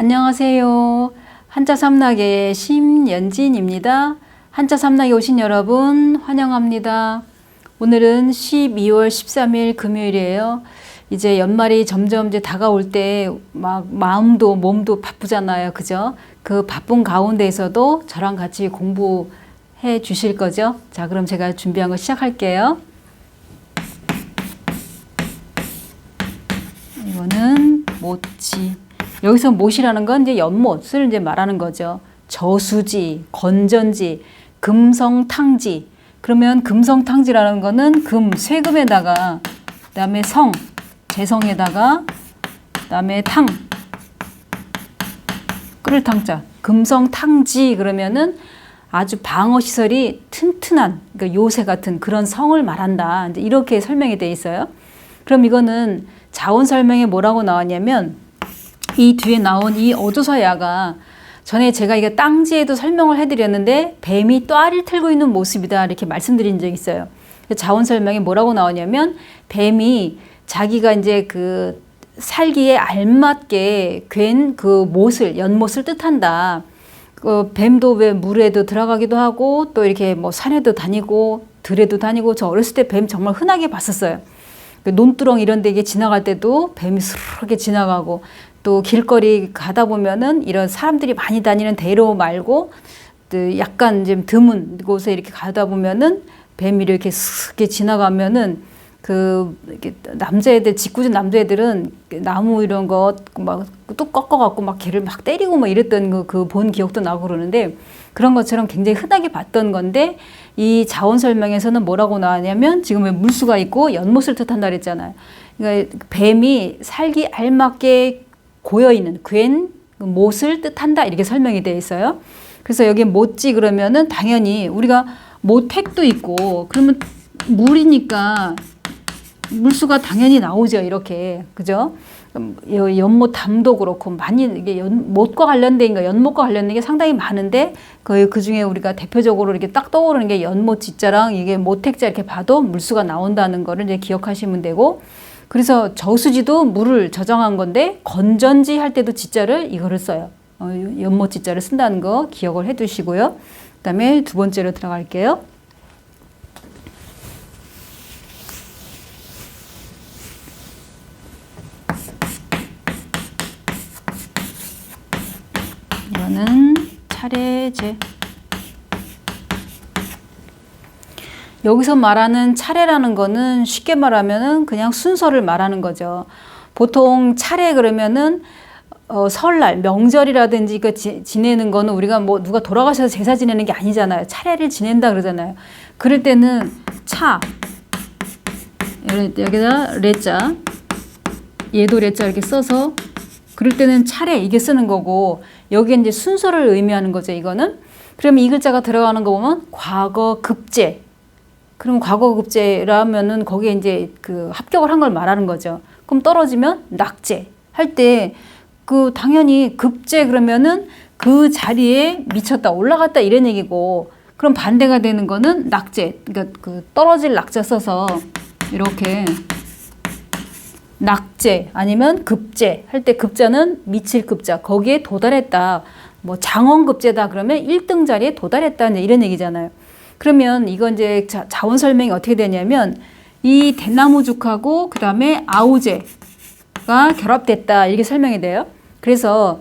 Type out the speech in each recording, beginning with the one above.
안녕하세요. 한자 삼락의 심연진입니다. 한자 삼락에 오신 여러분 환영합니다. 오늘은 12월 13일 금요일이에요. 이제 연말이 점점 이제 다가올 때 막 마음도 몸도 바쁘잖아요. 그죠? 그 바쁜 가운데에서도 저랑 같이 공부해 주실 거죠? 자, 그럼 제가 준비한 거 시작할게요. 이거는 못지. 여기서 못이라는 건 이제 연못을 이제 말하는 거죠. 저수지, 건전지, 금성탕지. 그러면 금성탕지라는 거는 금, 쇠금에다가, 그 다음에 성, 재성에다가, 그 다음에 탕, 끓을 탕자. 금성탕지 그러면은 아주 방어시설이 튼튼한, 그러니까 요새 같은 그런 성을 말한다. 이제 이렇게 설명이 돼 있어요. 그럼 이거는 자원 설명에 뭐라고 나왔냐면, 이 뒤에 나온 이 어조사야가 전에 제가 이게 땅지에도 설명을 해드렸는데 뱀이 또아리를 틀고 있는 모습이다 이렇게 말씀드린 적이 있어요. 자원 설명에 뭐라고 나오냐면 뱀이 자기가 이제 그 살기에 알맞게 괜 그 못을 연못을 뜻한다. 그 뱀도 왜 물에도 들어가기도 하고 또 이렇게 뭐 산에도 다니고 들에도 다니고 저 어렸을 때 뱀 정말 흔하게 봤었어요. 논두렁 이런 데 지나갈 때도 뱀이 스르르게 지나가고 또 길거리 가다 보면은 이런 사람들이 많이 다니는 대로 말고 또 약간 좀 드문 곳에 이렇게 가다 보면은 뱀이 이렇게 슥게 지나가면은 그 이렇게 남자애들 짓궂은 남자애들은 나무 이런 거 막 뚝 꺾어갖고 막 걔를 막 때리고 막 이랬던 그 본 기억도 나고 그러는데 그런 것처럼 굉장히 흔하게 봤던 건데 이 자원 설명에서는 뭐라고 나왔냐면 지금 왜 물수가 있고 연못을 뜻한다 그랬잖아요. 그러니까 뱀이 살기 알맞게 고여있는 괜 못을 뜻한다 이렇게 설명이 되어 있어요. 그래서 여기 못지 그러면은 당연히 우리가 못택도 있고 그러면 물이니까 물수가 당연히 나오죠. 이렇게 그죠? 연못 담도 그렇고 많이 이게 못과 관련된 거 연못과 관련된 게 상당히 많은데 그 중에 우리가 대표적으로 이렇게 딱 떠오르는 게 연못 지자랑 이게 못택자 이렇게 봐도 물수가 나온다는 거를 이제 기억하시면 되고. 그래서 저수지도 물을 저장한 건데 건전지 할 때도 지자를 이거를 써요. 연못 지자를 쓴다는 거 기억을 해 두시고요. 그 다음에 두 번째로 들어갈게요. 이거는 차례제. 여기서 말하는 차례라는 거는 쉽게 말하면은 그냥 순서를 말하는 거죠. 보통 차례 그러면은 설날, 명절이라든지 그 지내는 거는 우리가 뭐 누가 돌아가셔서 제사 지내는 게 아니잖아요. 차례를 지낸다 그러잖아요. 그럴 때는 차 여기다 레자 얘도 레자 이렇게 써서 그럴 때는 차례 이게 쓰는 거고 여기에 이제 순서를 의미하는 거죠. 이거는 그러면 이 글자가 들어가는 거 보면 과거 급제. 그럼 과거 급제라면은 거기에 이제 그 합격을 한 걸 말하는 거죠. 그럼 떨어지면 낙제 할 때 그 당연히 급제 그러면은 그 자리에 미쳤다 올라갔다 이런 얘기고 그럼 반대가 되는 거는 낙제 그러니까 그 떨어질 낙자 써서 이렇게 낙제 아니면 급제 할 때 급자는 미칠 급자 거기에 도달했다 뭐 장원급제다 그러면 1등 자리에 도달했다 이런 얘기잖아요. 그러면 이건 이제 자원 설명이 어떻게 되냐면 이 대나무죽하고 그 다음에 아우제가 결합됐다 이렇게 설명이 돼요. 그래서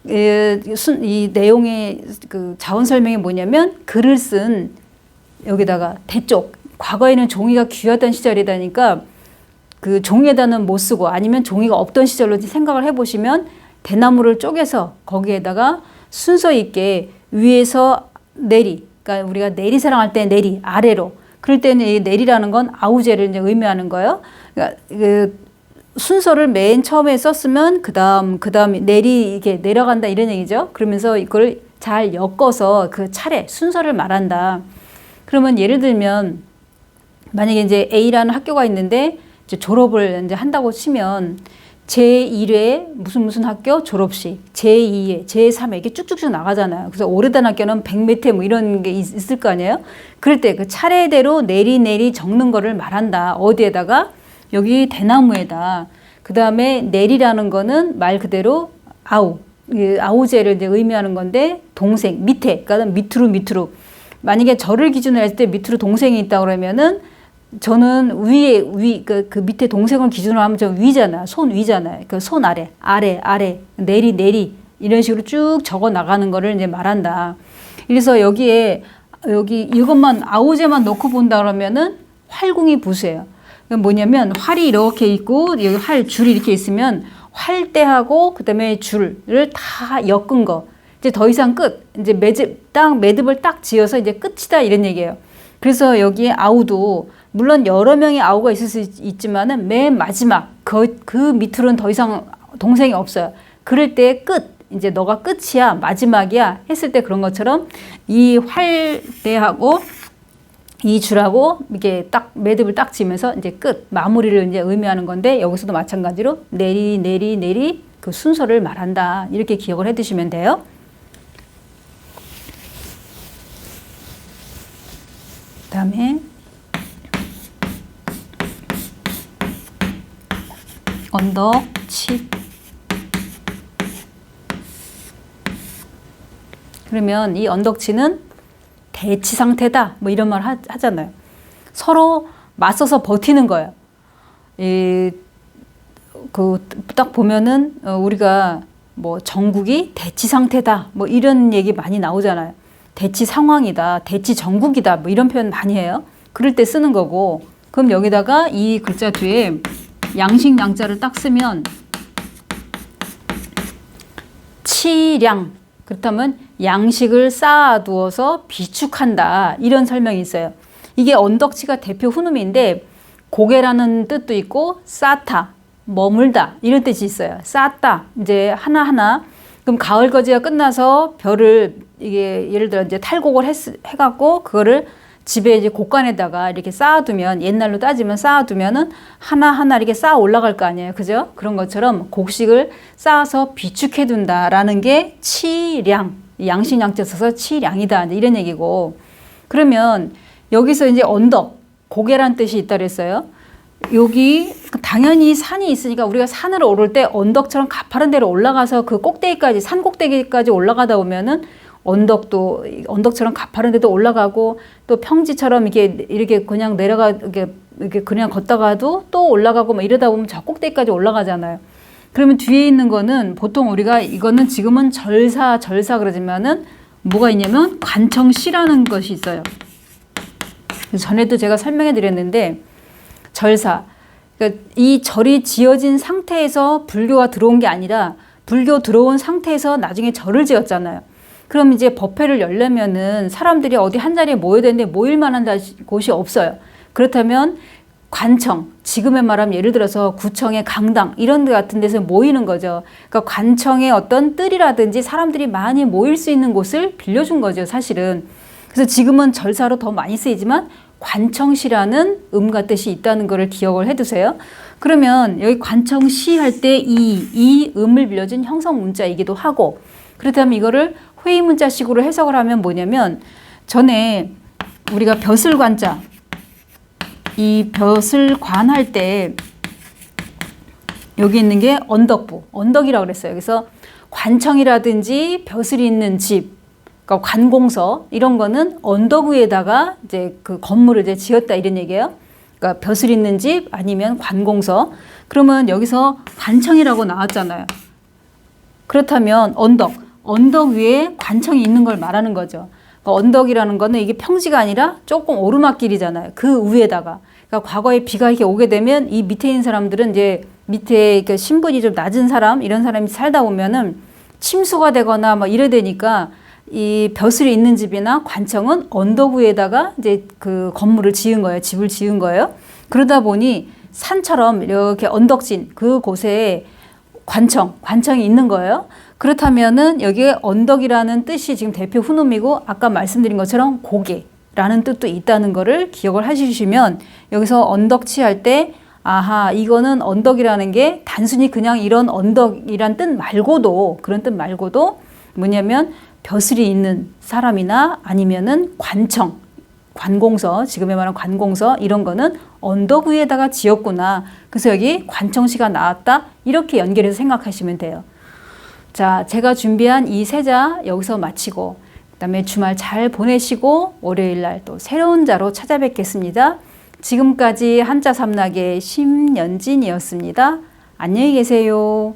이 내용의 그 자원 설명이 뭐냐면 글을 쓴 여기다가 대쪽 과거에는 종이가 귀하던 시절이다니까 그 종이에다는 못 쓰고 아니면 종이가 없던 시절로 생각을 해보시면 대나무를 쪼개서 거기에다가 순서 있게 위에서 내리 그러니까 우리가 내리사랑할 때 내리 아래로 그럴 때는 이 내리라는 건 아우제를 이제 의미하는 거예요. 그러니까 그 순서를 맨 처음에 썼으면 그다음 내리 이게 내려간다 이런 얘기죠. 그러면서 이걸 잘 엮어서 그 차례 순서를 말한다. 그러면 예를 들면 만약에 이제 A라는 학교가 있는데 이제 졸업을 이제 한다고 치면 제1회 무슨 학교 졸업식, 제2회, 제3회 이렇게 쭉쭉쭉 나가잖아요. 그래서 오래된 학교는 100몇 회 뭐 이런 게 있을 거 아니에요. 그럴 때 그 차례대로 내리 적는 거를 말한다. 어디에다가? 여기 대나무에다. 그 다음에 내리라는 거는 말 그대로 아우, 아우제를 이제 의미하는 건데 동생 밑에, 그러니까 밑으로 만약에 저를 기준으로 했을 때 밑으로 동생이 있다 그러면은 저는 그 밑에 동생을 기준으로 하면 저 위잖아, 손 위잖아요. 그 손 아래 내리 이런 식으로 쭉 적어 나가는 거를 이제 말한다. 그래서 여기 이것만 아우제만 놓고 본다 그러면은 활궁이 부수예요. 뭐냐면 활이 이렇게 있고 여기 활 줄이 이렇게 있으면 활대하고 그다음에 줄을 다 엮은 거. 이제 더 이상 끝. 이제 매듭을 딱 지어서 이제 끝이다 이런 얘기예요. 그래서 여기에 아우도 물론 여러 명의 아우가 있을 수 있지만은 맨 마지막 그 밑으로는 더 이상 동생이 없어요. 그럴 때 끝. 이제 너가 끝이야, 마지막이야 했을 때 그런 것처럼 이 활대하고 이 줄하고 이렇게 딱 매듭을 딱 지면서 이제 끝, 마무리를 이제 의미하는 건데 여기서도 마찬가지로 내리 그 순서를 말한다. 이렇게 기억을 해 두시면 돼요. 그다음에 언덕, 치. 그러면 이 언덕치는 대치 상태다. 뭐 이런 말 하잖아요. 서로 맞서서 버티는 거예요. 딱 보면은 우리가 뭐 정국이 대치 상태다. 뭐 이런 얘기 많이 나오잖아요. 대치 상황이다. 대치 정국이다. 뭐 이런 표현 많이 해요. 그럴 때 쓰는 거고. 그럼 여기다가 이 글자 뒤에 양식 양자를 딱 쓰면 치량. 그렇다면 양식을 쌓아두어서 비축한다. 이런 설명이 있어요. 이게 언덕치가 대표 훈음인데 고개라는 뜻도 있고 쌓다, 머물다 이런 뜻이 있어요. 쌓다 이제 하나하나. 그럼 가을 거지가 끝나서 벼를 이게 예를 들어 이제 탈곡을 해갖고 그거를 집에 이제 곡간에다가 이렇게 쌓아두면 옛날로 따지면 쌓아두면은 하나하나 이렇게 쌓아 올라갈 거 아니에요. 그죠? 그런 것처럼 곡식을 쌓아서 비축해둔다라는 게 치량. 양식 양자 써서 치량이다. 이런 얘기고. 그러면 여기서 이제 언덕, 고개란 뜻이 있다 그랬어요. 여기 당연히 산이 있으니까 우리가 산을 오를 때 언덕처럼 가파른 데로 올라가서 그 꼭대기까지, 산 꼭대기까지 올라가다 보면은 언덕도 언덕처럼 가파른 데도 올라가고 또 평지처럼 이렇게 그냥 이렇게 그냥 걷다가도 또 올라가고 막 이러다 보면 저 꼭대기까지 올라가잖아요. 그러면 뒤에 있는 거는 보통 우리가 이거는 지금은 절사 그러지만은 뭐가 있냐면 관청시라는 것이 있어요. 전에도 제가 설명해 드렸는데 절사. 그러니까 이 절이 지어진 상태에서 불교가 들어온 게 아니라 불교 들어온 상태에서 나중에 절을 지었잖아요. 그럼 이제 법회를 열려면은 사람들이 어디 한 자리에 모여야 되는데 모일 만한 곳이 없어요. 그렇다면 관청, 지금의 말하면 예를 들어서 구청의 강당 이런 데 같은 데서 모이는 거죠. 그러니까 관청의 어떤 뜰이라든지 사람들이 많이 모일 수 있는 곳을 빌려준 거죠, 사실은. 그래서 지금은 절사로 더 많이 쓰이지만 관청시라는 음과 뜻이 있다는 것을 기억을 해두세요. 그러면 여기 관청시 할 때 이 음을 빌려준 형성 문자이기도 하고, 그렇다면 이거를 회의 문자식으로 해석을 하면 뭐냐면 전에 우리가 벼슬관자, 이 벼슬관 할 때 여기 있는 게 언덕부, 언덕이라고 그랬어요. 그래서 관청이라든지 벼슬이 있는 집, 그러니까 관공서 이런 거는 언덕 위에다가 이제 그 건물을 이제 지었다 이런 얘기예요. 그러니까 벼슬 있는 집 아니면 관공서. 그러면 여기서 관청이라고 나왔잖아요. 그렇다면 언덕 위에 관청이 있는 걸 말하는 거죠. 그러니까 언덕이라는 거는 이게 평지가 아니라 조금 오르막길이잖아요. 그 위에다가. 그러니까 과거에 비가 이렇게 오게 되면 이 밑에 있는 사람들은 이제 밑에 그 신분이 좀 낮은 사람, 이런 사람이 살다 보면은 침수가 되거나 막 이래 되니까 이 벼슬이 있는 집이나 관청은 언덕 위에다가 이제 그 건물을 지은 거예요. 집을 지은 거예요. 그러다 보니 산처럼 이렇게 언덕진 그 곳에 관청이 있는 거예요. 그렇다면은 여기에 언덕이라는 뜻이 지금 대표 훈음이고 아까 말씀드린 것처럼 고개라는 뜻도 있다는 거를 기억을 해주시면 여기서 언덕치 할 때 아하, 이거는 언덕이라는 게 단순히 그냥 이런 언덕이란 뜻 말고도, 그런 뜻 말고도 뭐냐면 벼슬이 있는 사람이나 아니면은 관청, 관공서, 지금의 말한 관공서 이런 거는 언덕 위에다가 지었구나. 그래서 여기 관청시가 나왔다. 이렇게 연결해서 생각하시면 돼요. 자, 제가 준비한 이 세 자 여기서 마치고 그다음에 주말 잘 보내시고 월요일 날 또 새로운 자로 찾아뵙겠습니다. 지금까지 한자 삼락의 심연진이었습니다. 안녕히 계세요.